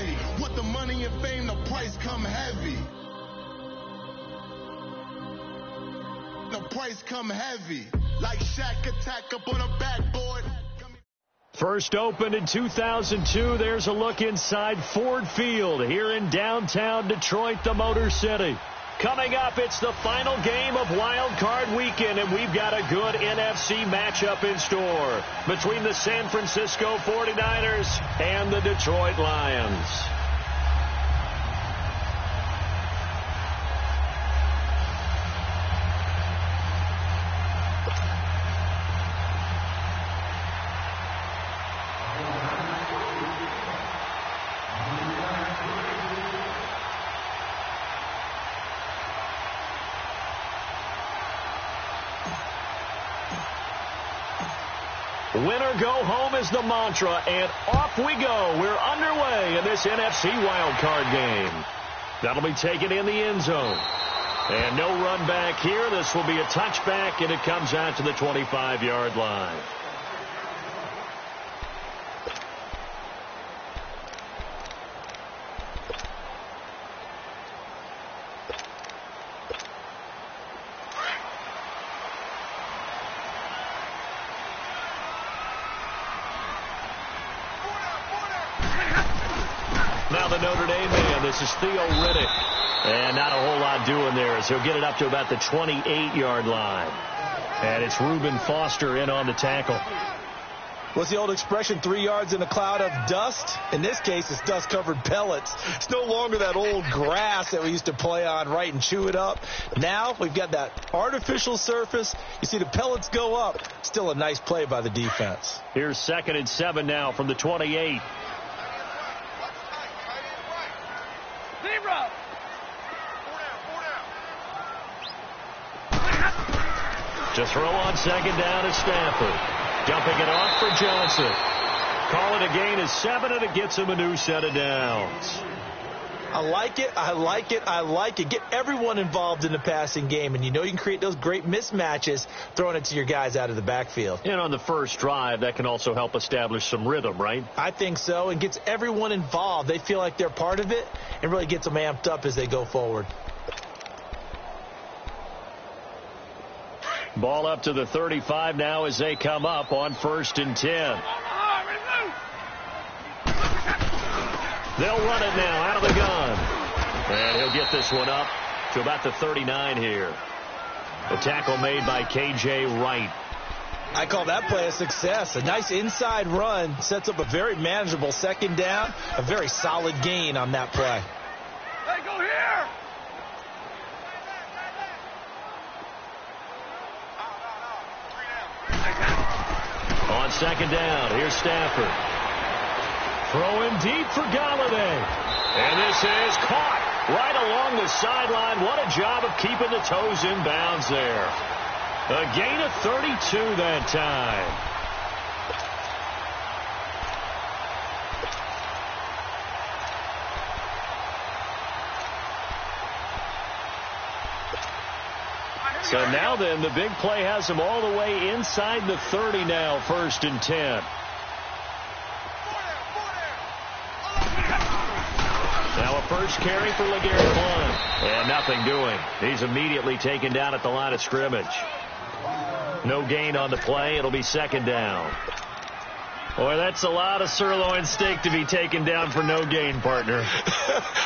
steady. With the money and fame, the price come heavy. The price come heavy. Like Shaq attack up on a backboard. First opened in 2002. There's a look inside Ford Field here in downtown Detroit, the Motor City. Coming up, it's the final game of Wild Card Weekend, and we've got a good NFC matchup in store between the San Francisco 49ers and the Detroit Lions. Win or go home is the mantra, and off we go. We're underway in this NFC wildcard game. That'll be taken in the end zone. And no run back here. This will be a touchback, and it comes out to the 25-yard line. Now the Notre Dame man, this is Theo Riddick. And not a whole lot doing there as he'll get it up to about the 28-yard line. And it's Reuben Foster in on the tackle. What's the old expression, 3 yards in a cloud of dust? In this case, it's dust-covered pellets. It's no longer that old grass that we used to play on, right, and chew it up. Now we've got that artificial surface. You see the pellets go up. Still a nice play by the defense. Here's 2nd and 7 now from the 28. To throw on 2nd down is Stafford. Dumping it off for Johnson. Call it a gain of 7, and it gets him a new set of downs. I like it. I like it. I like it. Get everyone involved in the passing game, and you know you can create those great mismatches throwing it to your guys out of the backfield. And on the first drive, that can also help establish some rhythm, right? I think so, and gets everyone involved. They feel like they're part of it and really gets them amped up as they go forward. Ball up to the 35 now as they come up on 1st and 10. They'll run it now out of the gun. And he'll get this one up to about the 39 here. The tackle made by K.J. Wright. I call that play a success. A nice inside run sets up a very manageable 2nd down. A very solid gain on that play. Hey, go here! On 2nd down, here's Stafford. Throwing deep for Galladay. And this is caught right along the sideline. What a job of keeping the toes in bounds there. A gain of 32 that time. So now then, the big play has him all the way inside the 30 now, 1st and 10. Now a first carry for LeGarrette Blount. And nothing doing. He's immediately taken down at the line of scrimmage. No gain on the play. It'll be 2nd down. Boy, that's a lot of sirloin steak to be taken down for no gain, partner.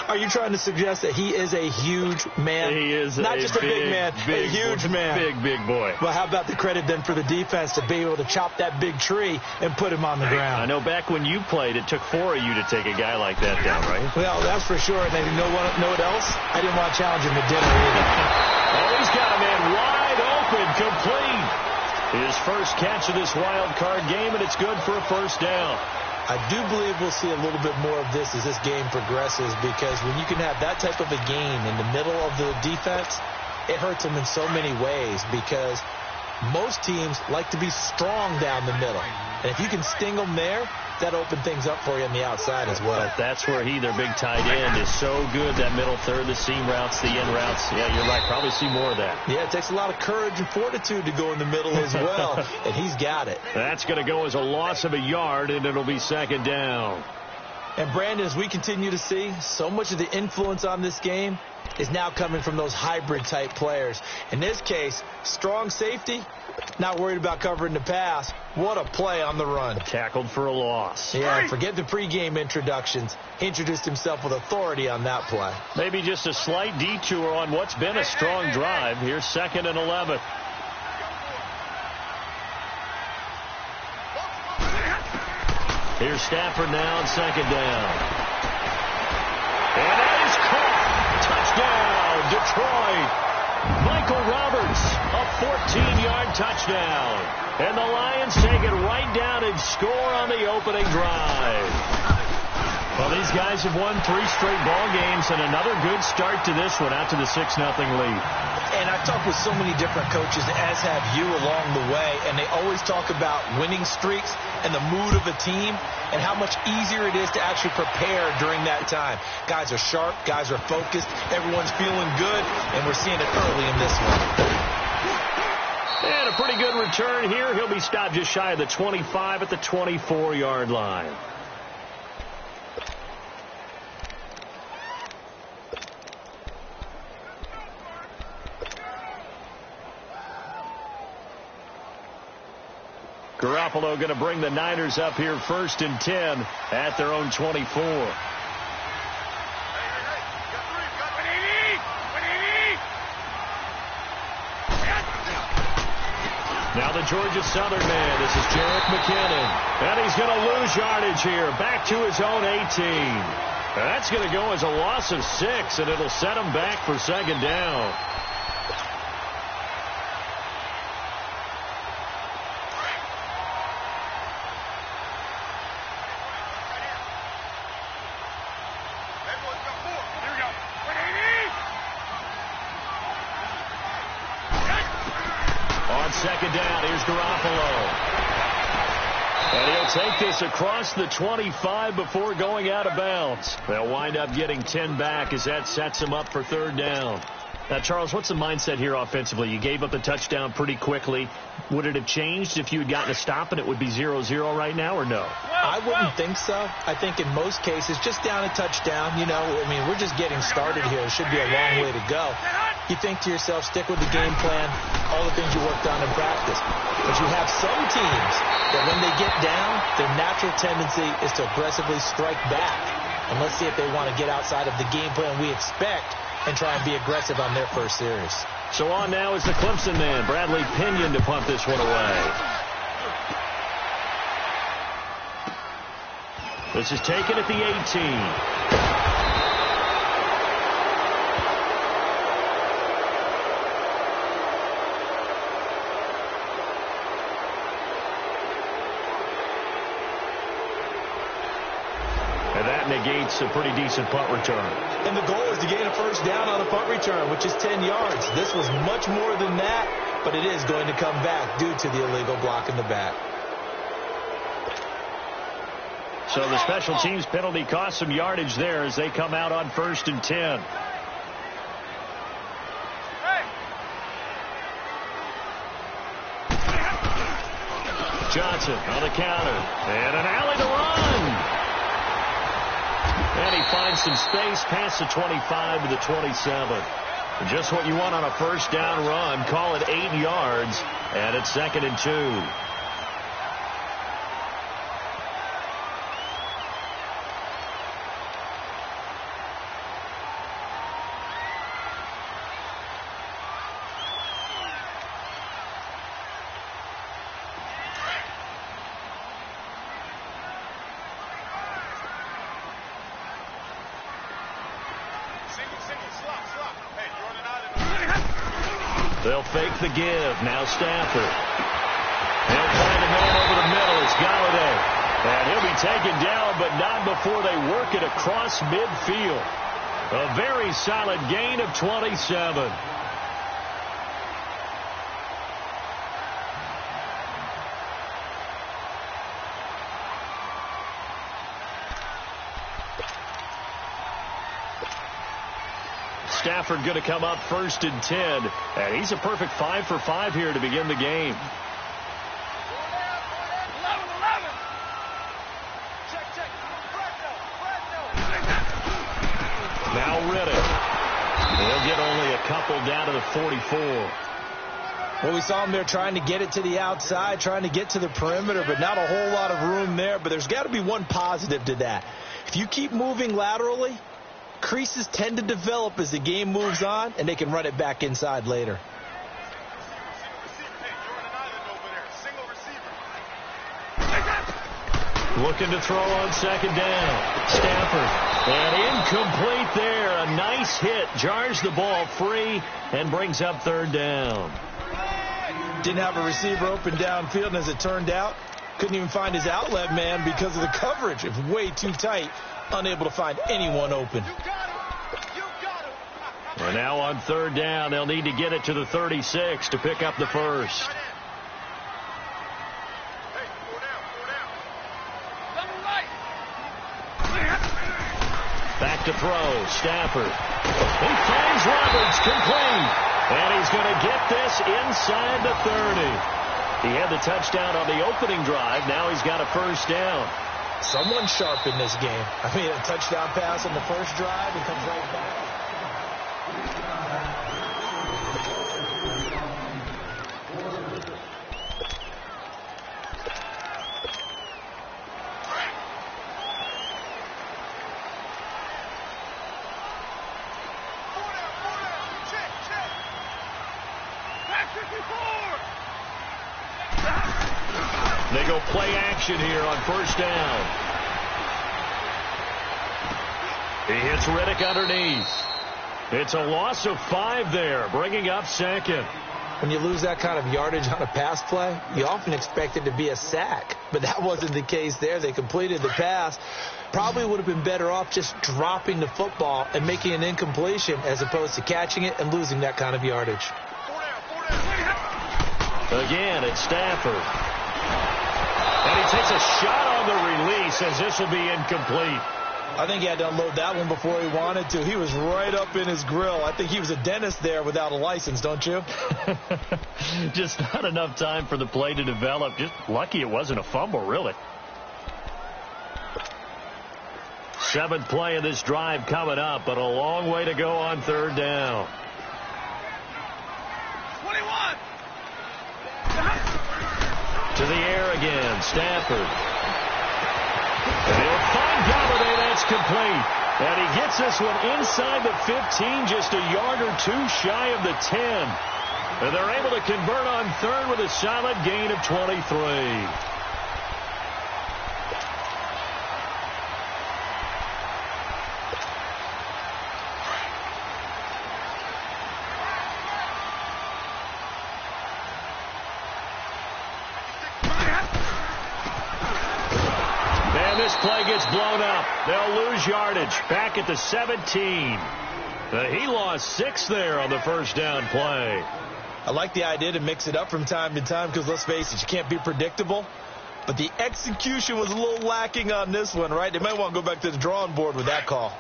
Are you trying to suggest that he is a huge man? He is not just a big man, a huge man. Big boy. Well, how about the credit then for the defense to be able to chop that big tree and put him on the ground? I know back when you played, it took 4 of you to take a guy like that down, right? Well, that's for sure. And then you know what else? I didn't want to challenge him to dinner either. Oh, he's got a man wide open, complete. His first catch of this wild card game, and it's good for a 1st down. I do believe we'll see a little bit more of this as this game progresses, because when you can have that type of a gain in the middle of the defense, it hurts them in so many ways, because most teams like to be strong down the middle. And if you can sting them there, that opens things up for you on the outside as well. But that's where their big tight end, is so good, that middle third, the seam routes, the in routes. Yeah, you're right. Probably see more of that. Yeah, it takes a lot of courage and fortitude to go in the middle as well, and he's got it. That's going to go as a loss of a yard, and it'll be 2nd down. And, Brandon, as we continue to see, so much of the influence on this game is now coming from those hybrid-type players. In this case, strong safety, not worried about covering the pass. What a play on the run. Tackled for a loss. Yeah, forget the pregame introductions. He introduced himself with authority on that play. Maybe just a slight detour on what's been a strong drive. Here's 2nd and 11. Here's Stafford now on 2nd down. And that is caught. Touchdown, Detroit. Michael Roberts, a 14-yard touchdown. And the Lions take it right down and score on the opening drive. Well, these guys have won 3 straight ball games, and another good start to this one out to the 6-0 lead. And I've talked with so many different coaches, as have you, along the way, and they always talk about winning streaks and the mood of a team and how much easier it is to actually prepare during that time. Guys are sharp, guys are focused, everyone's feeling good, and we're seeing it early in this one. And a pretty good return here. He'll be stopped just shy of the 25 at the 24-yard line. Garoppolo going to bring the Niners up here 1st and 10 at their own 24. Now the Georgia Southern man. This is Jerick McKinnon. And he's going to lose yardage here. Back to his own 18. And that's going to go as a loss of 6, and it'll set him back for 2nd down. On 2nd down, here's Garoppolo. And he'll take this across the 25 before going out of bounds. They'll wind up getting 10 back as that sets him up for 3rd down. Now, Charles, what's the mindset here offensively? You gave up a touchdown pretty quickly. Would it have changed if you had gotten a stop and it would be 0-0 right now, or no? I wouldn't think so. I think in most cases, just down a touchdown, you know, I mean, we're just getting started here. It should be a long way to go. You think to yourself, stick with the game plan, all the things you worked on in practice. But you have some teams that when they get down, their natural tendency is to aggressively strike back. And let's see if they want to get outside of the game plan we expect and try and be aggressive on their first series. So on now is the Clemson man, Bradley Pinion, to punt this one away. This is taken at the 18. Negates a pretty decent punt return. And the goal is to gain a 1st down on a punt return, which is 10 yards. This was much more than that, but it is going to come back due to the illegal block in the back. So the special teams penalty cost some yardage there as they come out on 1st and 10. Johnson on the counter. And an alley to run. And he finds some space past the 25 to the 27. Just what you want on a 1st down run. Call it 8 yards. And it's 2nd and 2. They'll fake the give. Now Stafford. They'll find a man over the middle. It's Galladay. And he'll be taken down, but not before they work it across midfield. A very solid gain of 27. Stafford going to come up 1st and 10. And he's a perfect 5 for 5 here to begin the game. Now Riddick. He'll get only a couple down to the 44. Well, we saw him there trying to get it to the outside, trying to get to the perimeter, but not a whole lot of room there. But there's got to be one positive to that. If you keep moving laterally, creases tend to develop as the game moves on, and they can run it back inside later. Looking to throw on second down. Stafford. And incomplete there. A nice hit. Jars the ball free and brings up third down. Didn't have a receiver open downfield, and as it turned out, couldn't even find his outlet man because of the coverage. It was way too tight. Unable to find anyone open. And now on third down, they'll need to get it to the 36 to pick up the first. Back to throw. Stafford. He finds Roberts, complete. And he's going to get this inside the 30. He had the touchdown on the opening drive. Now he's got a first down. Someone sharp in this game. I mean, a touchdown pass on the first drive and comes right back. They go play action here on first down. He hits Riddick underneath. It's a loss of 5 there, bringing up second. When you lose that kind of yardage on a pass play, you often expect it to be a sack. But that wasn't the case there. They completed the pass. Probably would have been better off just dropping the football and making an incompletion as opposed to catching it and losing that kind of yardage. Again, it's Stafford. And he takes a shot on the release as this will be incomplete. I think he had to unload that one before he wanted to. He was right up in his grill. I think he was a dentist there without a license, don't you? Just not enough time for the play to develop. Just lucky it wasn't a fumble, really. 7th play of this drive coming up, but a long way to go on third down. 21. To the air again, Stafford. And he'll find Galladay. That's complete. And he gets this one inside the 15, just a yard or two shy of the 10. And they're able to convert on third with a solid gain of 23. This play gets blown up. They'll lose yardage. Back at the 17. He lost 6 there on the first down play. I like the idea to mix it up from time to time because, let's face it, you can't be predictable. But the execution was a little lacking on this one, right? They might want to go back to the drawing board with that call.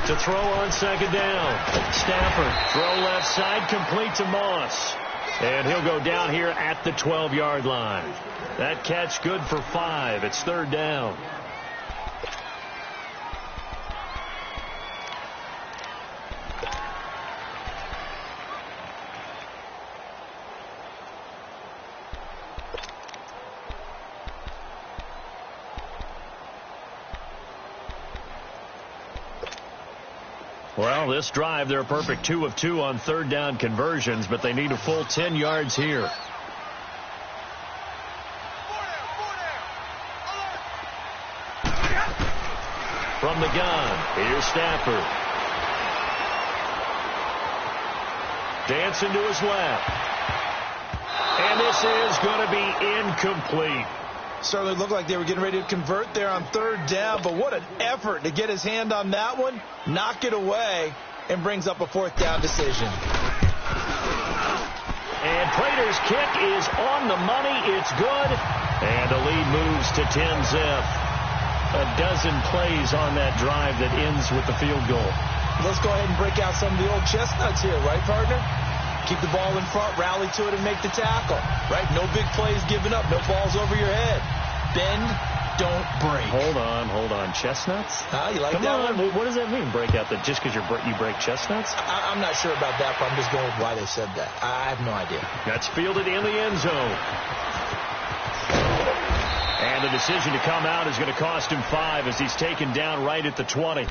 To throw on second down. Stafford, throw left side, complete to Moss. And he'll go down here at the 12-yard line. That catch good for 5. It's third down. Well, this drive, they're a perfect 2 of 2 on third down conversions, but they need a full 10 yards here. From the gun, here's Stafford. Dancing to his left. And this is going to be incomplete. Certainly looked like they were getting ready to convert there on third down, but what an effort to get his hand on that one, knock it away, and brings up a 4th down decision. And Prater's kick is on the money. It's good. And the lead moves to 10-zip. A dozen plays on that drive that ends with the field goal. Let's go ahead and break out some of the old chestnuts here, right, partner? Keep the ball in front, rally to it, and make the tackle. Right? No big plays given up. No balls over your head. Bend, don't break. Hold on. Chestnuts? You like Come that on. one? What does that mean, break out? That just because you break chestnuts? I'm not sure about that, but I'm just going with why they said that. I have no idea. That's fielded in the end zone. And the decision to come out is going to cost him 5 as he's taken down right at the 20.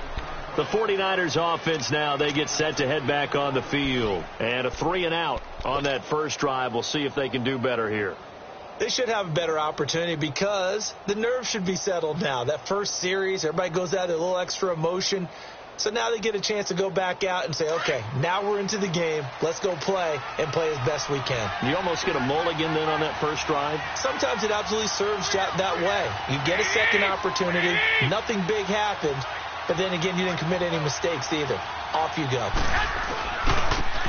The 49ers offense now, they get set to head back on the field. And a 3-and-out on that first drive. We'll see if they can do better here. They should have a better opportunity because the nerves should be settled now. That first series, everybody goes out with a little extra emotion. So now they get a chance to go back out and say, okay, now we're into the game. Let's go play and play as best we can. You almost get a mulligan then on that first drive? Sometimes it absolutely serves that way. You get a second opportunity. Nothing big happened. But then again, you didn't commit any mistakes either. Off you go.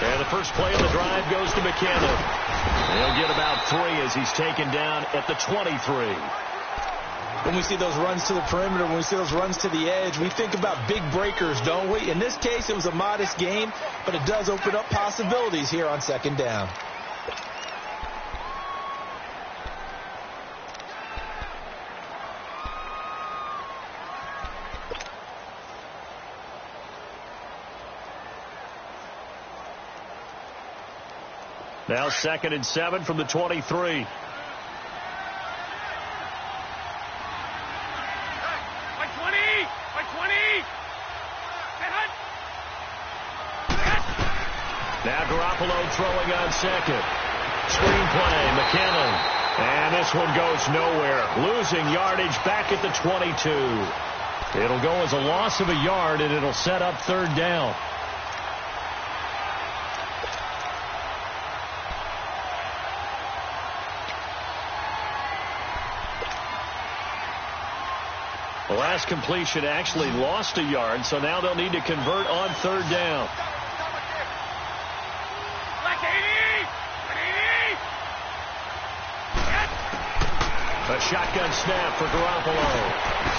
And the first play of the drive goes to McKinnon. He'll get about 3 as he's taken down at the 23. When we see those runs to the perimeter, when we see those runs to the edge, we think about big breakers, don't we? In this case, it was a modest gain, but it does open up possibilities here on second down. Now 2nd and 7 from the 23. Now Garoppolo throwing on second. Screenplay, McKinnon. And this one goes nowhere. Losing yardage back at the 22. It'll go as a loss of a yard, and it'll set up 3rd down. The last completion actually lost a yard, so now they'll need to convert on 3rd down. A shotgun snap for Garoppolo.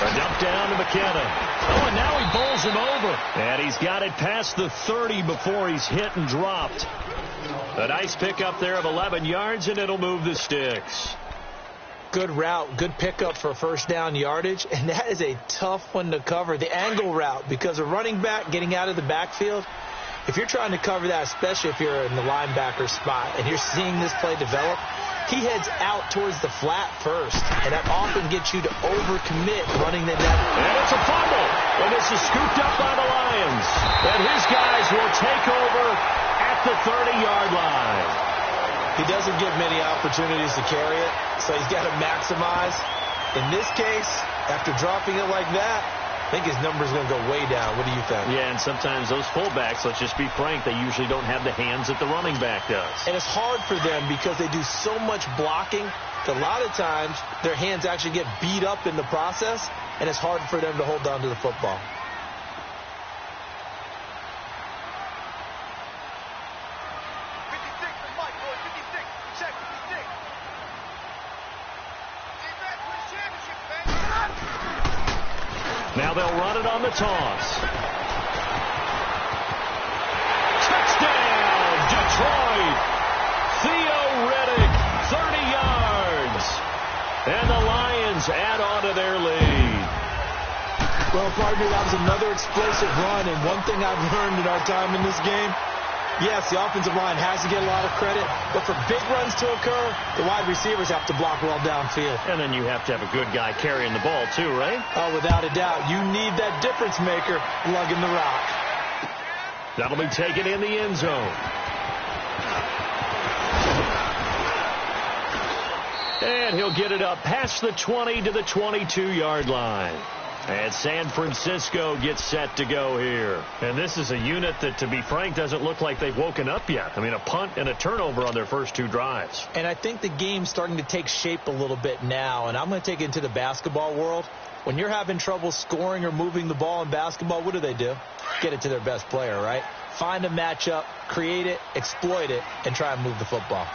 A dump down to McKinnon. Oh, and now he bowls him over. And he's got it past the 30 before he's hit and dropped. A nice pickup there of 11 yards, and it'll move the sticks. Good route, good pickup for 1st down yardage, and that is a tough one to cover. The angle route, because a running back getting out of the backfield, if you're trying to cover that, especially if you're in the linebacker spot and you're seeing this play develop, he heads out towards the flat first, and that often gets you to overcommit running the net. And it's a fumble, and this is scooped up by the Lions. And his guys will take over at the 30-yard line. He doesn't get many opportunities to carry it, so he's got to maximize. In this case, after dropping it like that, I think his number's going to go way down. What do you think? Yeah, and sometimes those fullbacks, let's just be frank, they usually don't have the hands that the running back does. And it's hard for them because they do so much blocking that a lot of times their hands actually get beat up in the process, and it's hard for them to hold on to the football. Now they'll run it on the toss. Touchdown, Detroit. Theo Riddick, 30 yards. And the Lions add on to their lead. Well, partner, that was another explosive run, and one thing I've learned in our time in this game, yes, the offensive line has to get a lot of credit, but for big runs to occur, the wide receivers have to block well downfield. And then you have to have a good guy carrying the ball too, right? Oh, without a doubt. You need that difference maker lugging the rock. That'll be taken in the end zone. And he'll get it up past the 20 to the 22-yard line. And San Francisco gets set to go here. And this is a unit that, to be frank, doesn't look like they've woken up yet. I mean, a punt and a turnover on their first 2 drives. And I think the game's starting to take shape a little bit now. And I'm going to take it into the basketball world. When you're having trouble scoring or moving the ball in basketball, what do? Get it to their best player, right? Find a matchup, create it, exploit it, and try and move the football.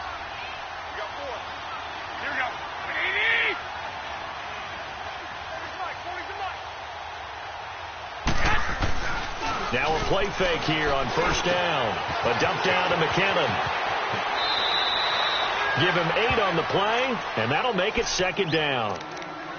Now a play fake here on first down. A dump down to McKinnon. Give him 8 on the play, and that'll make it second down.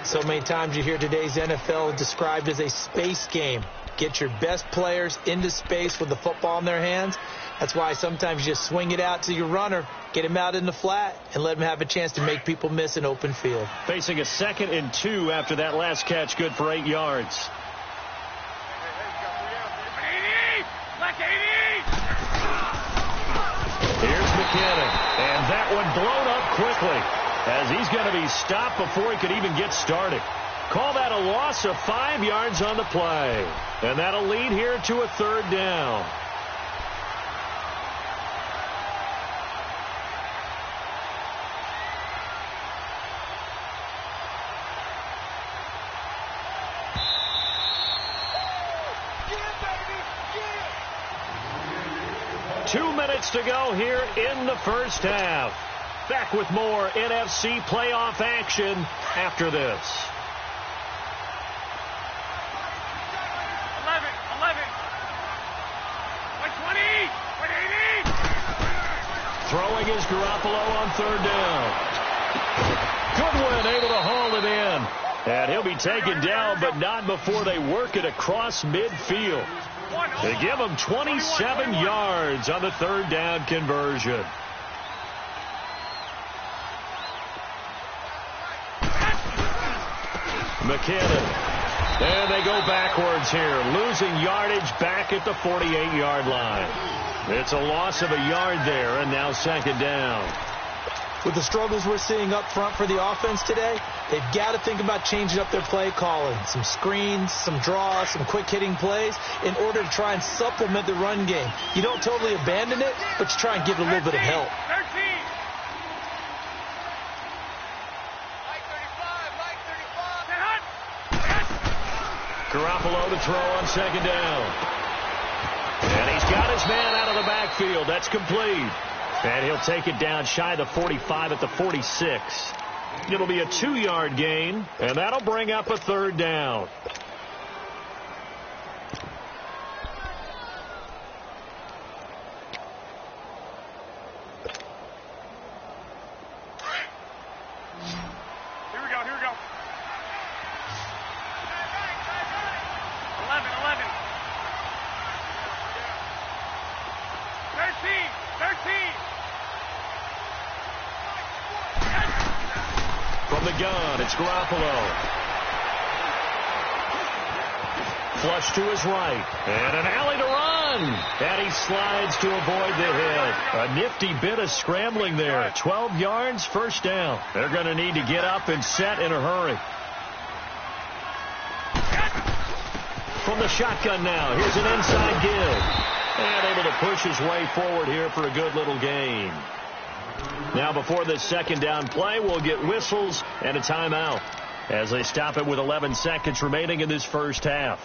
So many times you hear today's NFL described as a space game. Get your best players into space with the football in their hands. That's why sometimes you just swing it out to your runner, get him out in the flat, and let him have a chance to make people miss an open field. Facing a 2nd and 2 after that last catch, good for 8 yards. Here's McKinnon, and that one blown up quickly as he's going to be stopped before he could even get started. Call that a loss of 5 yards on the play, and that'll lead here to a 3rd down. To go here in the first half. Back with more NFC playoff action after this. 11, 120, 180. Throwing is Garoppolo on 3rd down. Goodwin able to haul it in. And he'll be taken down, but not before they work it across midfield. They give him 27 yards on the 3rd down conversion. McKinnon. And they go backwards here, losing yardage back at the 48-yard line. It's a loss of a yard there, and now 2nd down. With the struggles we're seeing up front for the offense today, they've got to think about changing up their play calling. Some screens, some draws, some quick-hitting plays in order to try and supplement the run game. You don't totally abandon it, but you try and give it a little bit of help. 13. Garoppolo to throw on 2nd down. And he's got his man out of the backfield. That's complete. And he'll take it down shy of the 45 at the 46. It'll be a 2-yard gain, and that'll bring up a 3rd down. Here we go. 11. 13. From the gun, it's Garoppolo. Flush to his right. And an alley to run. And he slides to avoid the hit. A nifty bit of scrambling there. 12 yards, 1st down. They're going to need to get up and set in a hurry. From the shotgun now, here's an inside give. And able to push his way forward here for a good little gain. Now before this 2nd down play, we'll get whistles and a timeout as they stop it with 11 seconds remaining in this first half.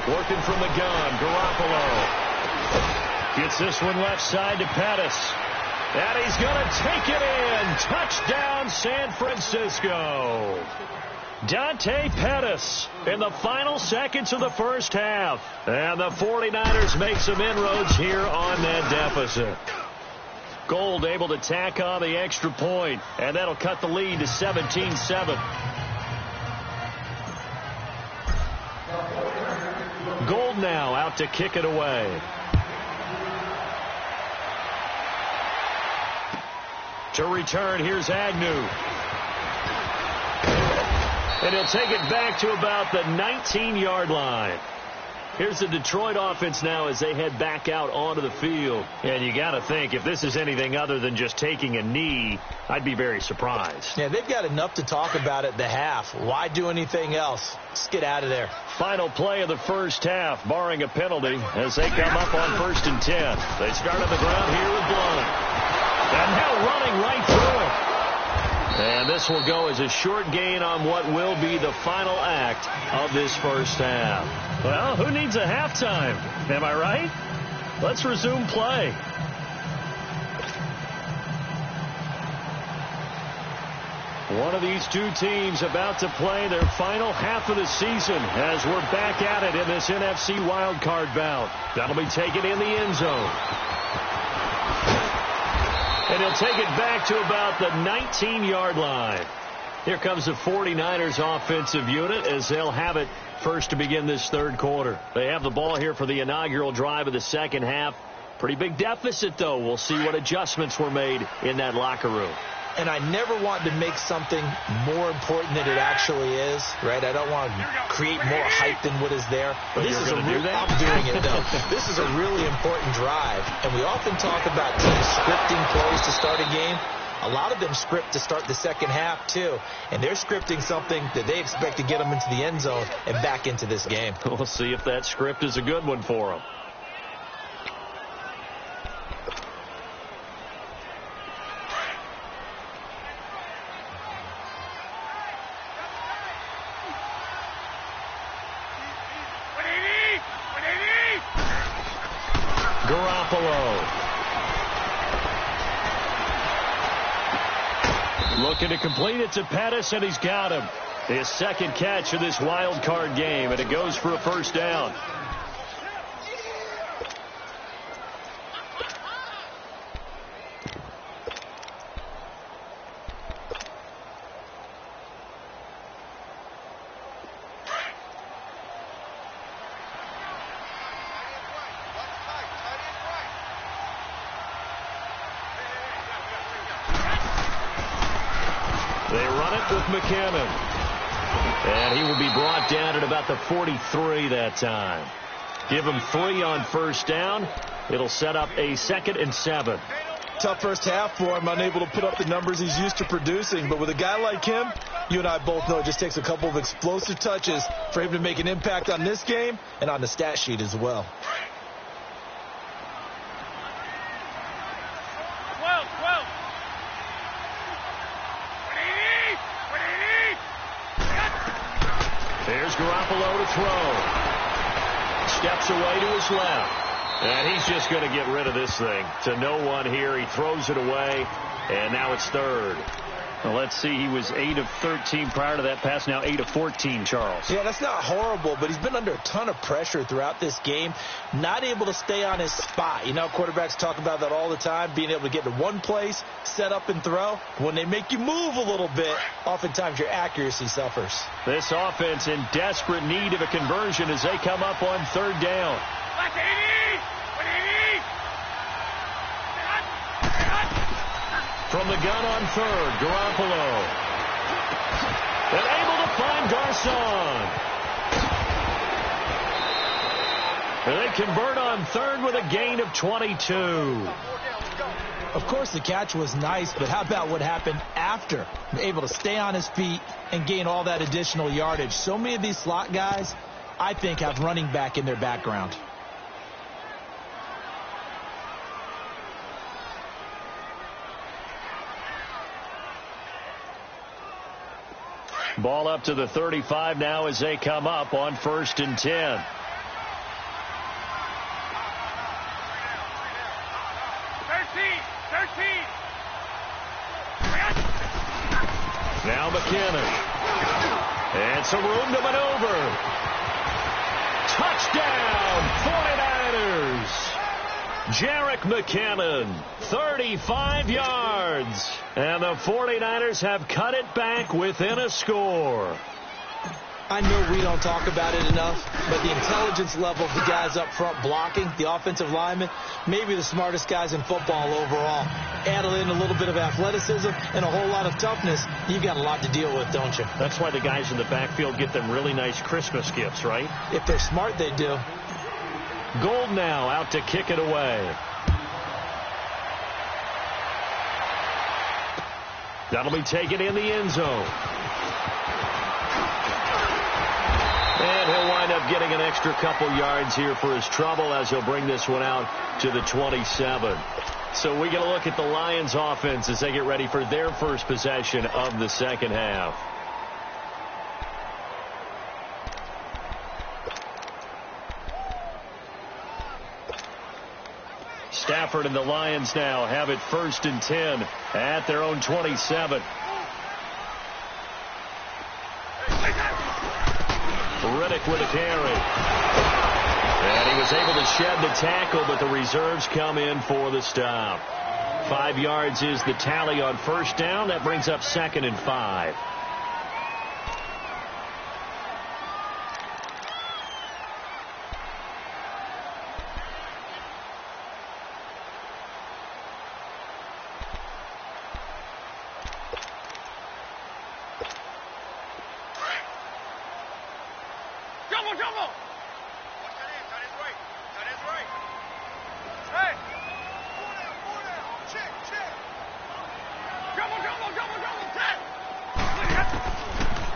Working from the gun, Garoppolo. Gets this one left side to Pettis. And he's going to take it in. Touchdown, San Francisco. Dante Pettis in the final seconds of the first half. And the 49ers make some inroads here on that deficit. Gold able to tack on the extra point, and that'll cut the lead to 17-7. Gold now out to kick it away. To return, here's Agnew. And he'll take it back to about the 19-yard line. Here's the Detroit offense now as they head back out onto the field. And you got to think, if this is anything other than just taking a knee, I'd be very surprised. Yeah, they've got enough to talk about at the half. Why do anything else? Let's get out of there. Final play of the first half, barring a penalty, as they come up on 1st and 10. They start on the ground here with Blunt. And now running right through it. And this will go as a short gain on what will be the final act of this first half. Well, who needs a halftime? Am I right? Let's resume play. One of these two teams about to play their final half of the season as we're back at it in this NFC wildcard bout. That'll be taken in the end zone. And he'll take it back to about the 19-yard line. Here comes the 49ers offensive unit as they'll have it first to begin this third quarter. They have the ball here for the inaugural drive of the second half. Pretty big deficit, though. We'll see what adjustments were made in that locker room. And I never want to make something more important than it actually is, right? I don't want to create more hype than what is there. But this is I'm doing it, though. This is a really important drive. And we often talk about teams scripting plays to start a game. A lot of them script to start the second half, too. And they're scripting something that they expect to get them into the end zone and back into this game. We'll see if that script is a good one for them. Looking to complete it to Pettis, and he's got him. His second catch of this wild card game, and it goes for a first down. They run it with McKinnon. And he will be brought down at about the 43 that time. Give him 3 on first down. It'll set up a 2nd and 7. Tough first half for him, unable to put up the numbers he's used to producing. But with a guy like him, you and I both know it just takes a couple of explosive touches for him to make an impact on this game and on the stat sheet as well. There's Garoppolo to throw. Steps away to his left. And he's just going to get rid of this thing. To no one here. He throws it away. And now it's third. Well, let's see. He was 8 of 13 prior to that pass. Now 8 of 14, Charles. Yeah, that's not horrible, but he's been under a ton of pressure throughout this game. Not able to stay on his spot. You know, quarterbacks talk about that all the time, being able to get to one place, set up and throw. When they make you move a little bit, oftentimes your accuracy suffers. This offense in desperate need of a conversion as they come up on third down. From the gun on third, Garoppolo. And able to find Garcon. And they convert on third with a gain of 22. Of course, the catch was nice, but how about what happened after? Able to stay on his feet and gain all that additional yardage. So many of these slot guys, I think, have running back in their background. Ball up to the 35 now as they come up on 1st and 10. Now McKinnon. And some room to maneuver. Touchdown, 49ers. Jerick McKinnon, 35 yards. And the 49ers have cut it back within a score. I know we don't talk about it enough, but the intelligence level of the guys up front blocking, the offensive linemen, maybe the smartest guys in football overall. Add in a little bit of athleticism and a whole lot of toughness, you've got a lot to deal with, don't you? That's why the guys in the backfield get them really nice Christmas gifts, right? If they're smart, they do. Gold now out to kick it away. That'll be taken in the end zone. And he'll wind up getting an extra couple yards here for his trouble as he'll bring this one out to the 27. So we get a look at the Lions offense as they get ready for their first possession of the second half. Stafford and the Lions now have it 1st and 10 at their own 27. Riddick with a carry. And he was able to shed the tackle, but the reserves come in for the stop. 5 yards is the tally on first down. That brings up 2nd and 5.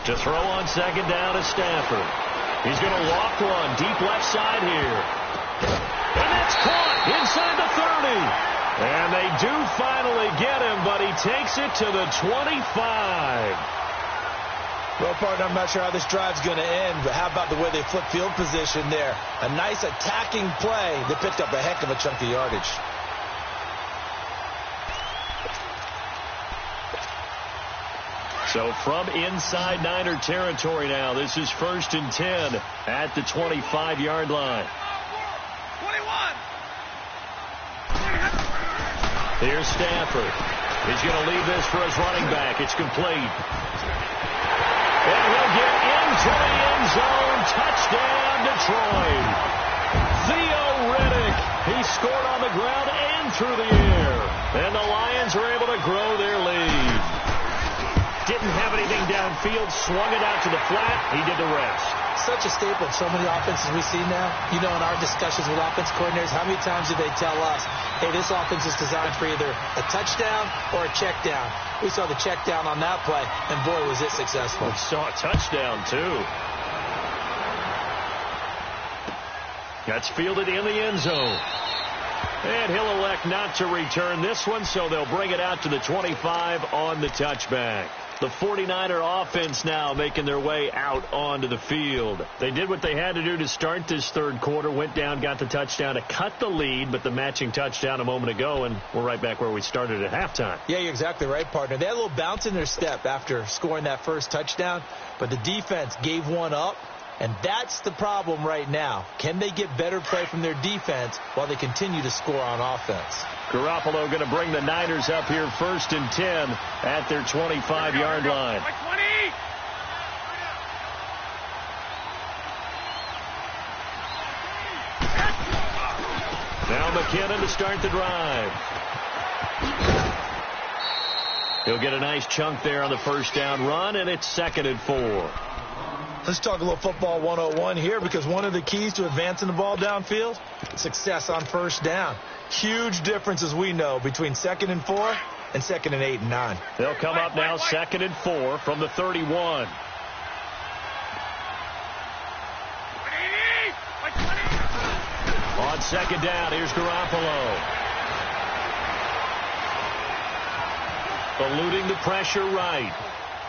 To throw on second down is Stafford. He's going to walk one deep left side here. And that's caught inside the 30. And they do finally get him, but he takes it to the 25. Well, partner, I'm not sure how this drive's going to end, but how about the way they flip field position there? A nice attacking play. They picked up a heck of a chunk of yardage. So from inside Niner territory now, this is 1st and 10 at the 25-yard line. 21. Here's Stafford. He's going to leave this for his running back. It's complete. And he'll get into the end zone. Touchdown, Detroit. Theo Riddick. He scored on the ground and through the air. And the Lions are able to grow their lead. Didn't have anything downfield, swung it out to the flat. He did the rest. Such a staple of so many offenses we see now. You know, in our discussions with offense coordinators, how many times do they tell us, hey, this offense is designed for either a touchdown or a check down. We saw the check down on that play, and boy, was it successful. We saw a touchdown, too. That's fielded in the end zone. And he'll elect not to return this one, so they'll bring it out to the 25 on the touchback. The 49er offense now making their way out onto the field. They did what they had to do to start this third quarter, went down, got the touchdown to cut the lead, but the matching touchdown a moment ago, and we're right back where we started at halftime. Yeah, you're exactly right, partner. They had a little bounce in their step after scoring that first touchdown, but the defense gave one up, and that's the problem right now. Can they get better play from their defense while they continue to score on offense? Garoppolo going to bring the Niners up here 1st and 10 at their 25-yard line. Now McKinnon to start the drive. He'll get a nice chunk there on the first down run, and it's 2nd and 4. Let's talk a little football 101 here, because one of the keys to advancing the ball downfield, success on first down. Huge difference, as we know, between 2nd and 4 and 2nd and 8 and 9. They'll come up now 2nd and 4 from the 31. On second down, here's Garoppolo. Eluding the pressure right.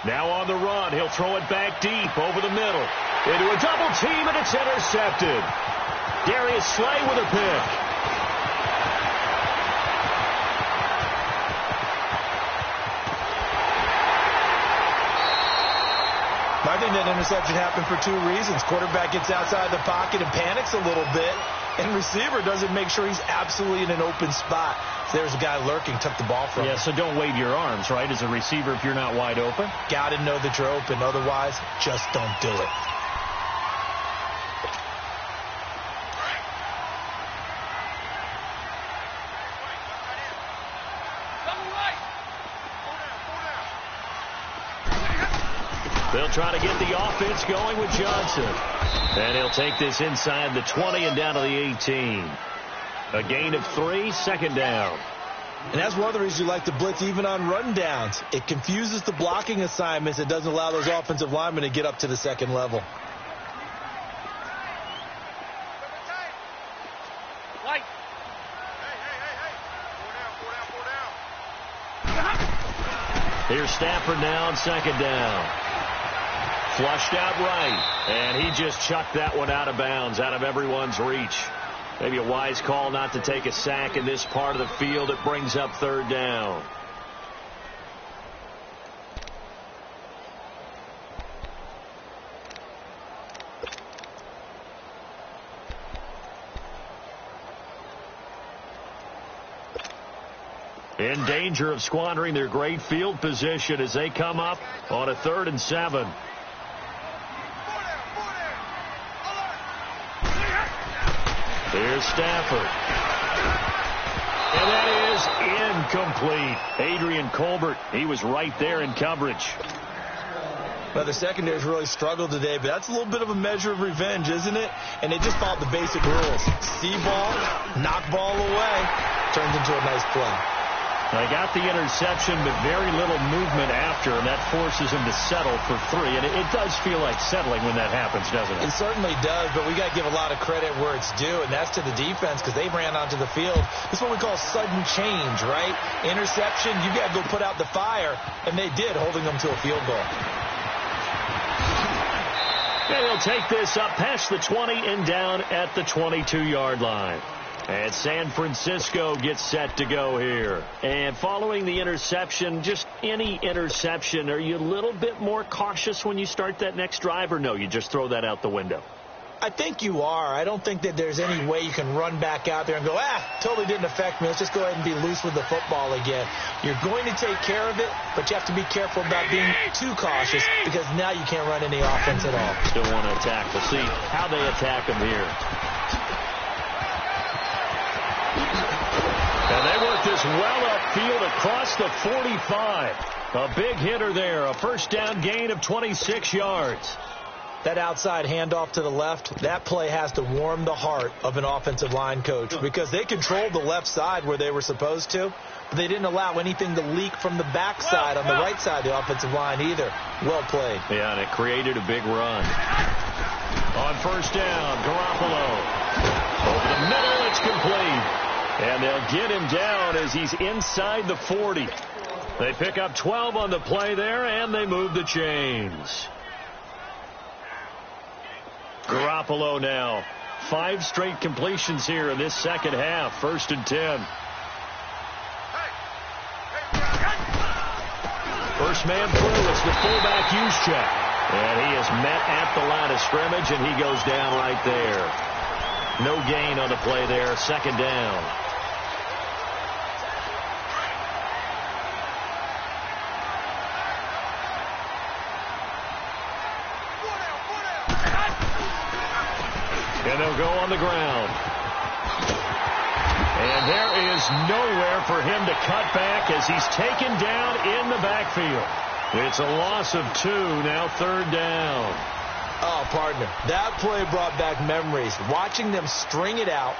Now on the run, he'll throw it back deep over the middle. Into a double team, and it's intercepted. Darius Slay with a pick. I think that interception happened for 2 reasons. Quarterback gets outside the pocket and panics a little bit, and receiver doesn't make sure he's absolutely in an open spot. So there's a guy lurking, took the ball from him. Yeah, so don't wave your arms, right, as a receiver if you're not wide open. Got to know that you're open. Otherwise, just don't do it. They'll try to get the offense going with Johnson. And he'll take this inside the 20 and down to the 18. A gain of 3, 2nd down. And that's one of the reasons you like to blitz even on run downs. It confuses the blocking assignments. It doesn't allow those offensive linemen to get up to the second level. Here's Stafford now on second down. Flushed out right, and he just chucked that one out of bounds, out of everyone's reach. Maybe a wise call not to take a sack in this part of the field. It brings up third down. In danger of squandering their great field position as they come up on a 3rd and 7. Here's Stafford. And that is incomplete. Adrian Colbert, he was right there in coverage. Well, the secondary's really struggled today, but that's a little bit of a measure of revenge, isn't it? And they just followed the basic rules. See ball, knock ball away, turns into a nice play. They got the interception, but very little movement after, and that forces him to settle for 3. And it does feel like settling when that happens, doesn't it? It certainly does, but we got to give a lot of credit where it's due, and that's to the defense because they ran onto the field. This is what we call sudden change, right? Interception, you got to go put out the fire, and they did, holding them to a field goal. And he'll take this up past the 20 and down at the 22-yard line. And San Francisco gets set to go here. And following the interception, just any interception, are you a little bit more cautious when you start that next drive, or no, you just throw that out the window? I think you are. I don't think that there's any way you can run back out there and go, totally didn't affect me. Let's just go ahead and be loose with the football again. You're going to take care of it, but you have to be careful about being too cautious because now you can't run any offense at all. Still want to attack. We'll see how they attack them here. And they work this well upfield across the 45. A big hitter there. A first down gain of 26 yards. That outside handoff to the left, that play has to warm the heart of an offensive line coach because they controlled the left side where they were supposed to, but they didn't allow anything to leak from the backside on the right side of the offensive line either. Well played. Yeah, and it created a big run. On first down, Garoppolo. Over the middle, it's complete. And they'll get him down as he's inside the 40. They pick up 12 on the play there, and they move the chains. Garoppolo now. 5 straight completions here in this second half. 1st and 10. First man through. It's the fullback Juszczyk. And he is met at the line of scrimmage, and he goes down right there. No gain on the play there. 2nd down. And they'll go on the ground. And there is nowhere for him to cut back as he's taken down in the backfield. It's a loss of 2, now 3rd down. Oh, partner, that play brought back memories. Watching them string it out,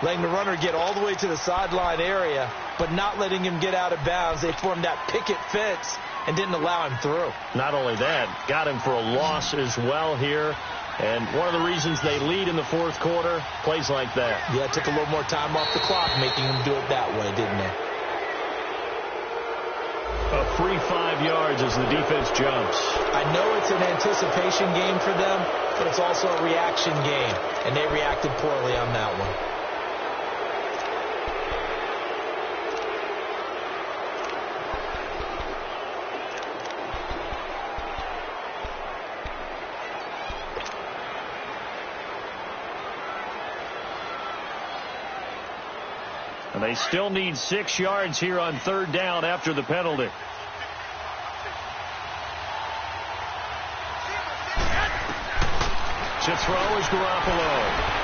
letting the runner get all the way to the sideline area, but not letting him get out of bounds. They formed that picket fence and didn't allow him through. Not only that, got him for a loss as well here. And one of the reasons they lead in the 4th quarter, plays like that. Yeah, it took a little more time off the clock, making them do it that way, didn't they? A free 5 yards as the defense jumps. I know it's an anticipation game for them, but it's also a reaction game, and they reacted poorly on that one. And they still need 6 yards here on 3rd down after the penalty. To throw is Garoppolo.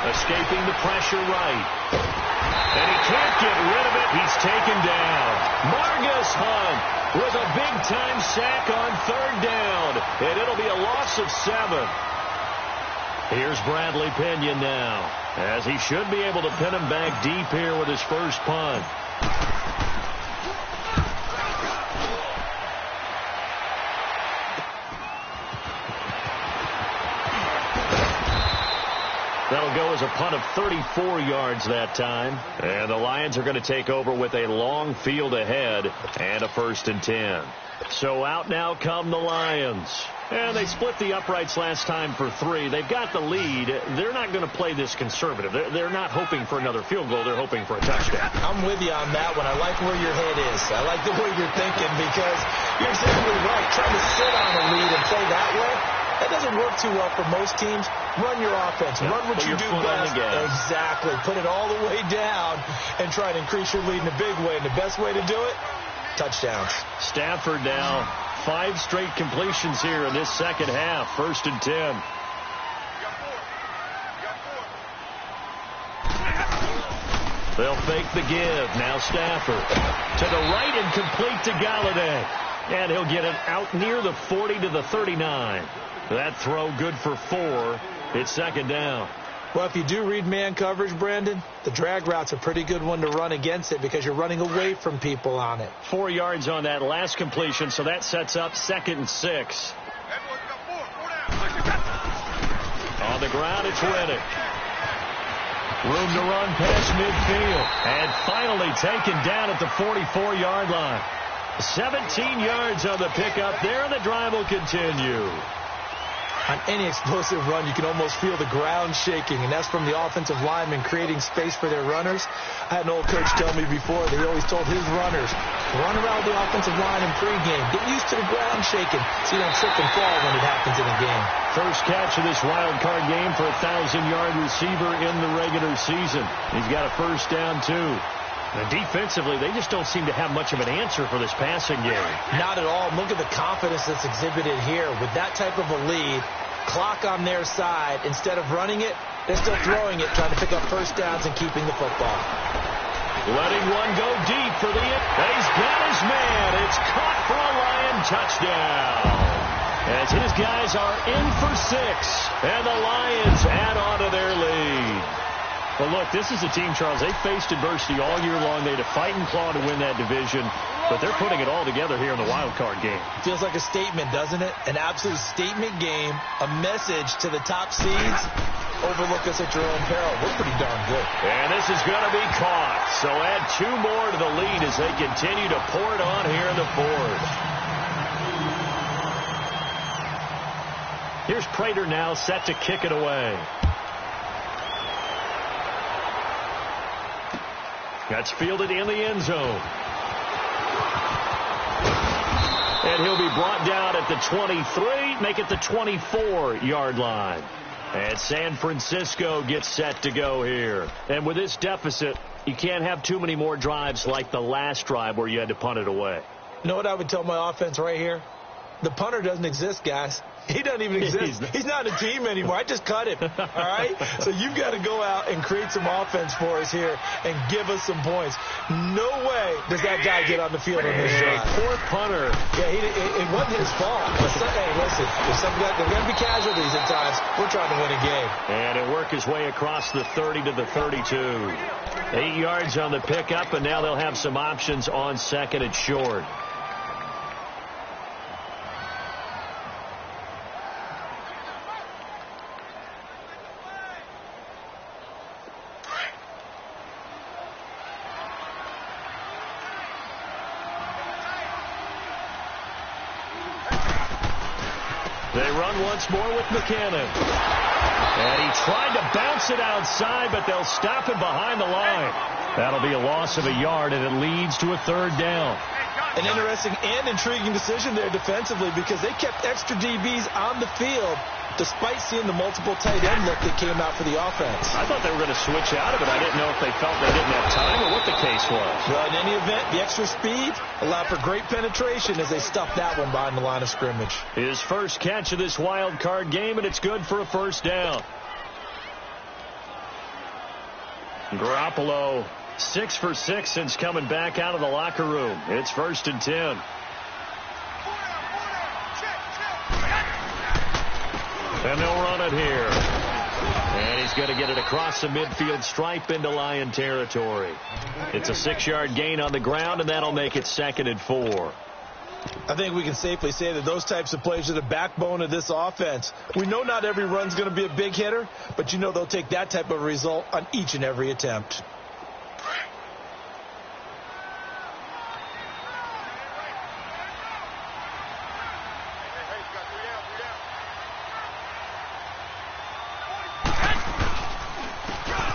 Escaping the pressure right. And he can't get rid of it. He's taken down. Margus Hunt with a big-time sack on 3rd down. And it'll be a loss of 7. Here's Bradley Pinion now, as he should be able to pin him back deep here with his first punt. That'll go was a punt of 34 yards that time. And the Lions are going to take over with a long field ahead and a 1st and 10. So out now come the Lions. And they split the uprights last time for 3. They've got the lead. They're not going to play this conservative. They're not hoping for another field goal. They're hoping for a touchdown. I'm with you on that one. I like where your head is. I like the way you're thinking because you're exactly right. Trying to sit on a lead and play that way, that doesn't work too well for most teams. Run your offense. Run what you do best. Exactly. Put it all the way down and try to increase your lead in a big way. And the best way to do it, touchdowns. Stafford now 5 straight completions here in this second half. 1st and 10. They'll fake the give. Now Stafford to the right and complete to Galladay. And he'll get it out near the 40 to the 39. That throw good for 4. It's 2nd down. Well, if you do read man coverage, Brandon, the drag route's a pretty good one to run against it because you're running away from people on it. 4 yards on that last completion, so that sets up 2nd and 6. On the ground, it's Reddick. Room to run past midfield. And finally taken down at the 44-yard line. 17 yards on the pickup there, and the drive will continue. On any explosive run, you can almost feel the ground shaking, and that's from the offensive linemen creating space for their runners. I had an old coach tell me before that he always told his runners, run around the offensive line in pregame. Get used to the ground shaking so you don't trip and fall when it happens in a game. First catch of this wild card game for a 1,000-yard receiver in the regular season. He's got a 1st down, too. And defensively, they just don't seem to have much of an answer for this passing game. Not at all. Look at the confidence that's exhibited here. With that type of a lead, clock on their side, instead of running it, they're still throwing it, trying to pick up 1st downs and keeping the football. Letting one go deep for the... And he's got his man. It's caught for a Lion touchdown. As his guys are in for 6. And the Lions add on to their lead. Well, look, this is a team, Charles, they faced adversity all year long. They had to fight and claw to win that division, but they're putting it all together here in the wild card game. Feels like a statement, doesn't it? An absolute statement game, a message to the top seeds. Overlook us at your own peril. We're pretty darn good. And this is going to be caught. So add 2 more to the lead as they continue to pour it on here in the 4th. Here's Prater now set to kick it away. That's fielded in the end zone. And he'll be brought down at the 23, make it the 24-yard line. And San Francisco gets set to go here. And with this deficit, you can't have too many more drives like the last drive where you had to punt it away. You know what I would tell my offense right here? The punter doesn't exist, guys. He doesn't even exist. He's not a team anymore. I just cut him. All right? So you've got to go out and create some offense for us here and give us some points. No way does that guy get on the field on this drive. Poor punter. Yeah, it wasn't his fault. But hey, listen, there's going to be casualties at times. We're trying to win a game. And it worked his way across the 30 to the 32. 8 yards on the pickup, and now they'll have some options on 2nd and short. They run once more with McKinnon. And he tried to bounce it outside, but they'll stop him behind the line. That'll be a loss of a yard, and it leads to a 3rd down. An interesting and intriguing decision there defensively because they kept extra DBs on the field despite seeing the multiple tight end look that came out for the offense. I thought they were going to switch out of it. I didn't know if they felt they didn't have time or what the case was. Well, in any event, the extra speed allowed for great penetration as they stuffed that one behind the line of scrimmage. His first catch of this wild card game, and it's good for a 1st down. Garoppolo 6 for 6 since coming back out of the locker room. It's 1st and 10. And they'll run it here. And he's going to get it across the midfield stripe into Lion territory. It's a 6-yard gain on the ground, and that'll make it 2nd and 4. I think we can safely say that those types of plays are the backbone of this offense. We know not every run's going to be a big hitter, but you know they'll take that type of result on each and every attempt.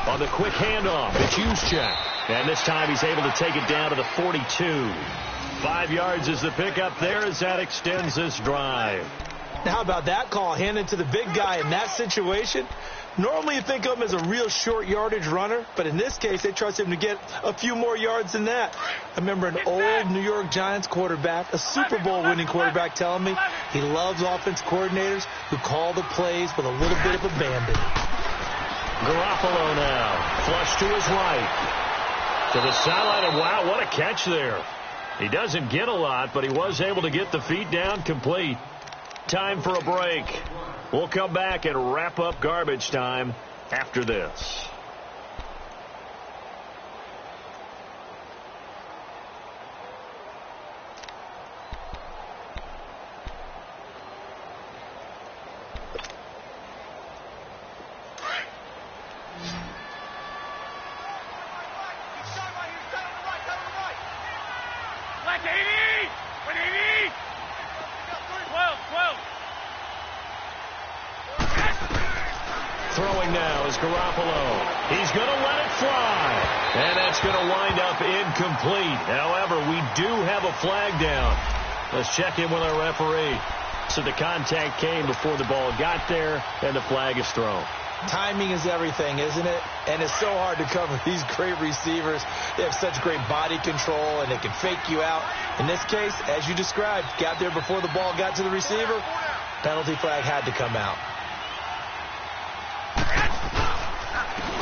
On the quick handoff, it's Juszczyk. And this time he's able to take it down to the 42. 5 yards is the pickup there as that extends this drive. Now, how about that call handed to the big guy in that situation? Normally you think of him as a real short yardage runner, but in this case they trust him to get a few more yards than that. I remember an old New York Giants quarterback, a Super Bowl winning quarterback, telling me he loves offense coordinators who call the plays with a little bit of abandon. Garoppolo now, flush to his right. To the sideline, and wow, what a catch there. He doesn't get a lot, but he was able to get the feet down complete. Time for a break. We'll come back and wrap up garbage time after this. Throwing now is Garoppolo. He's going to let it fly. And that's going to wind up incomplete. However, we do have a flag down. Let's check in with our referee. So the contact came before the ball got there, and the flag is thrown. Timing is everything, isn't it? And it's so hard to cover these great receivers. They have such great body control, and they can fake you out. In this case, as you described, got there before the ball got to the receiver. Penalty flag had to come out.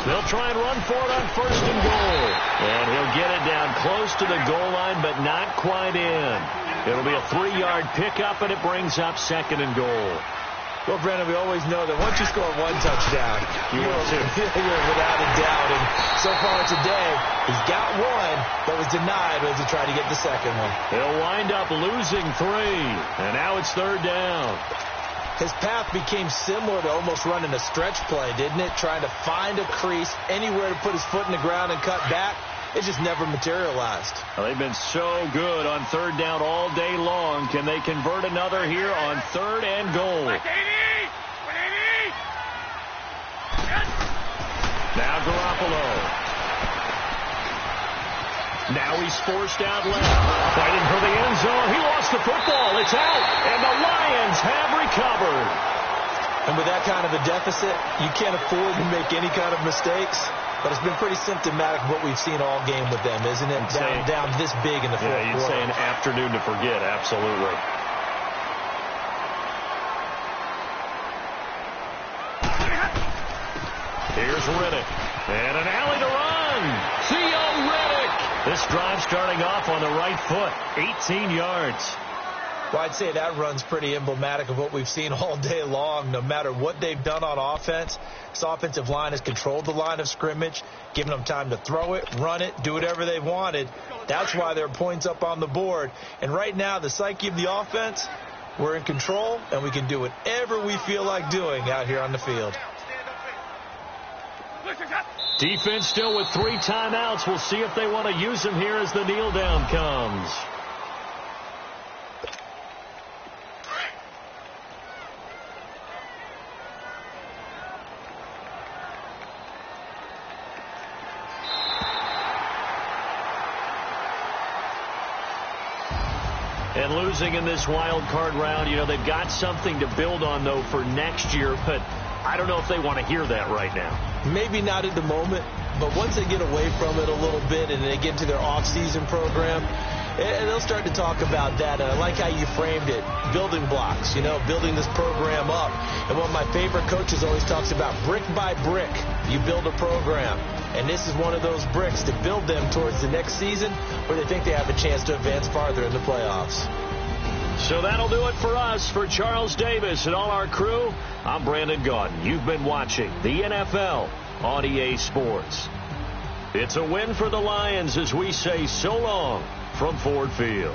They'll try and run for it on 1st and goal. And he'll get it down close to the goal line, but not quite in. It'll be a 3-yard pickup, and it brings up 2nd and goal. Well, Brandon, we always know that once you score one touchdown, you're without a doubt. And so far today, he's got one, but was denied as he tried to get the second one. He'll wind up losing 3, and now it's 3rd down. His path became similar to almost running a stretch play, didn't it? Trying to find a crease, anywhere to put his foot in the ground and cut back. It just never materialized. Well, they've been so good on 3rd down all day long. Can they convert another here on 3rd and goal? Now Garoppolo. Now he's forced out left. Fighting for the end zone. He lost the football. It's out. And the Lions have recovered. And with that kind of a deficit, you can't afford to make any kind of mistakes. But it's been pretty symptomatic of what we've seen all game with them, isn't it? Down this big in the fourth quarter. Yeah, you'd say an afternoon to forget. Absolutely. Here's Riddick. And an alley to run. Theo Riddick. This drive starting off on the right foot. 18 yards. Well, I'd say that run's pretty emblematic of what we've seen all day long. No matter what they've done on offense, this offensive line has controlled the line of scrimmage, given them time to throw it, run it, do whatever they wanted. That's why there are points up on the board. And right now, the psyche of the offense, we're in control, and we can do whatever we feel like doing out here on the field. Defense still with 3 timeouts. We'll see if they want to use them here as the kneel down comes. And losing in this wild card round, you know, they've got something to build on, though, for next year. But I don't know if they want to hear that right now. Maybe not at the moment, but once they get away from it a little bit and they get into their off-season program, they'll start to talk about that. And I like how you framed it, building blocks, you know, building this program up. And one of my favorite coaches always talks about brick by brick, you build a program. And this is one of those bricks to build them towards the next season where they think they have a chance to advance farther in the playoffs. So that'll do it for us. For Charles Davis and all our crew, I'm Brandon Gaudin. You've been watching the NFL on EA Sports. It's a win for the Lions as we say so long from Ford Field.